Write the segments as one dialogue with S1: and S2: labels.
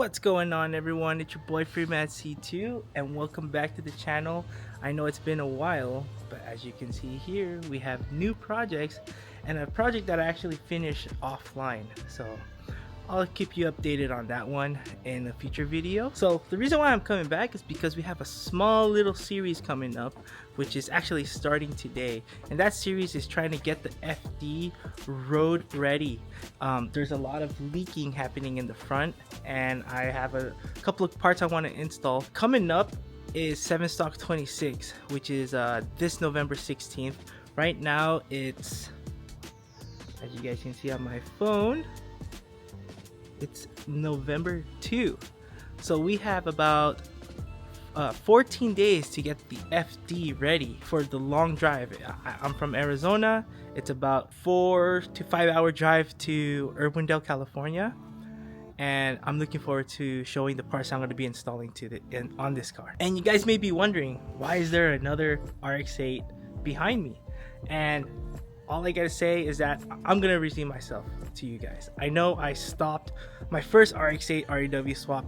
S1: What's going on, everyone? It's your boy Freeman C2 and welcome back to the channel. I know it's been a while, but as you can see here, we have new projects and a project that I actually finished offline. So I'll keep you updated on that one in a future video. So the reason why I'm coming back is because we have a small little series coming up, which is actually starting today. And that series is trying to get the FD road ready. There's a lot of leaking happening in the front, and I have a couple of parts I want to install. Coming up is Sevenstock 26, which is this November 16th. Right now it's, as you guys can see on my phone, it's November 2. So we have about 14 days to get the FD ready for the long drive. I'm from Arizona. It's about 4 to 5 hour drive to Irwindale, California. And I'm looking forward to showing the parts I'm going to be installing on this car. And you guys may be wondering, why is there another RX-7 behind me? And all I gotta say is that I'm gonna redeem myself to you guys. I know I stopped my first RX-7 REW swap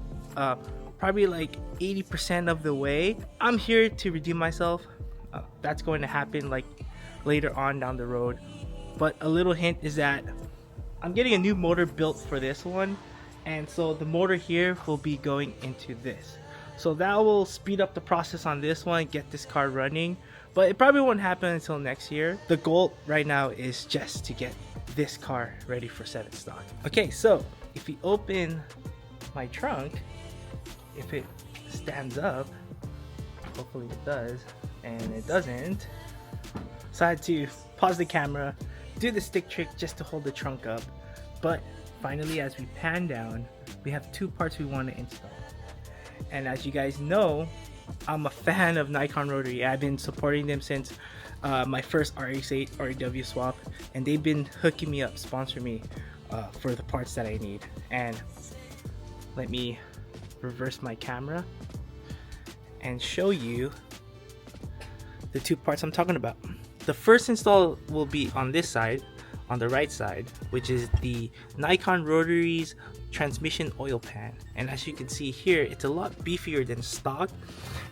S1: probably like 80% of the way. I'm here to redeem myself. That's going to happen like later on down the road. But a little hint is that I'm getting a new motor built for this one, and so the motor here will be going into this. So that will speed up the process on this one, get this car running. But it probably won't happen until next year. The goal right now is just to get this car ready for Sevenstock. Okay, so if we open my trunk, if it stands up, hopefully it does, and it doesn't. So I had to pause the camera, do the stick trick just to hold the trunk up. But finally, as we pan down, we have two parts we want to install. And as you guys know, I'm a fan of Nicon Rotary. I've been supporting them since my first RX-7 REW swap, and they've been hooking me up, sponsor me for the parts that I need. And let me reverse my camera and show you the two parts I'm talking about. The first install will be on this side, on the right side, which is the Nicon Rotary's transmission oil pan. And as you can see here, it's a lot beefier than stock,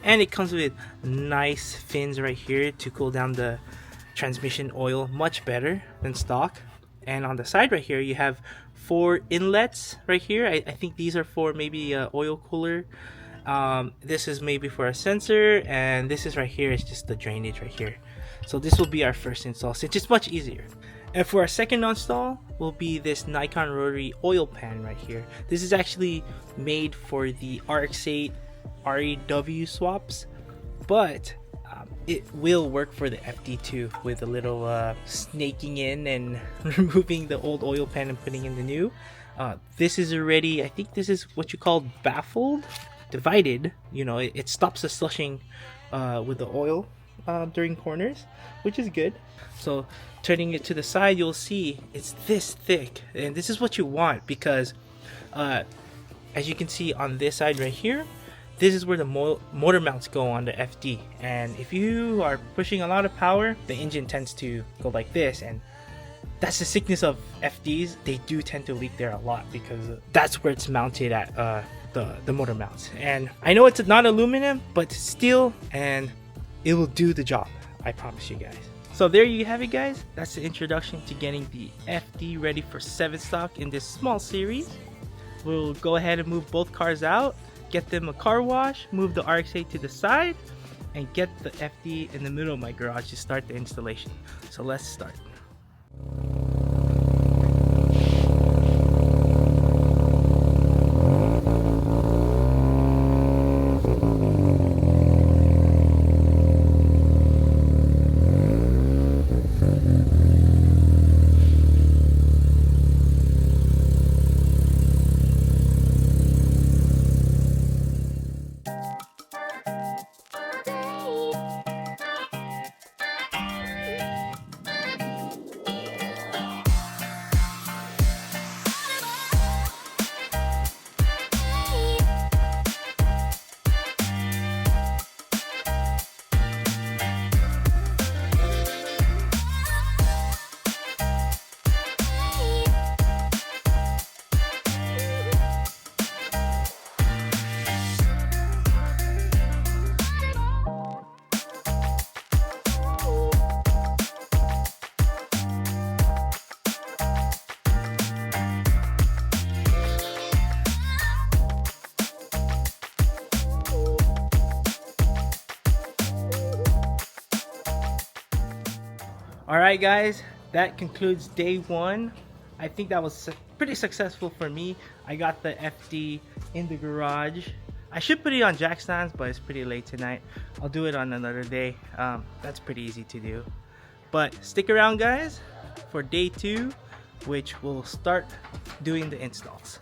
S1: and it comes with nice fins right here to cool down the transmission oil, much better than stock. And on the side right here, you have 4 inlets right here. I think these are for maybe oil cooler. This is maybe for a sensor, and this is right here is just the drainage right here. So this will be our first install, since it's much easier. And for our second install will be this Nicon Rotary oil pan right here. This is actually made for the RX-7 REW swaps, but it will work for the FD2 with a little snaking in and removing the old oil pan and putting in the new. This is already, I think this is what you call baffled, divided. You know, it stops the slushing with the oil during corners, which is good. So turning it to the side, you'll see it's this thick, and this is what you want, because as you can see on this side right here, this is where the motor mounts go on the FD. And if you are pushing a lot of power, the engine tends to go like this, and that's the sickness of FDs. They do tend to leak there a lot because that's where it's mounted at, the motor mounts. And I know it's not aluminum, but steel, and it will do the job, I promise you guys. So there you have it, guys. That's the introduction to getting the FD ready for Sevenstock in this small series. We'll go ahead and move both cars out, get them a car wash, move the RX-7 to the side, and get the FD in the middle of my garage to start the installation. So let's start. Alright guys, that concludes day one. I think that was pretty successful for me. I got the FD in the garage. I should put it on jack stands, but it's pretty late tonight. I'll do it on another day. That's pretty easy to do. But stick around guys for day two, which will start doing the installs.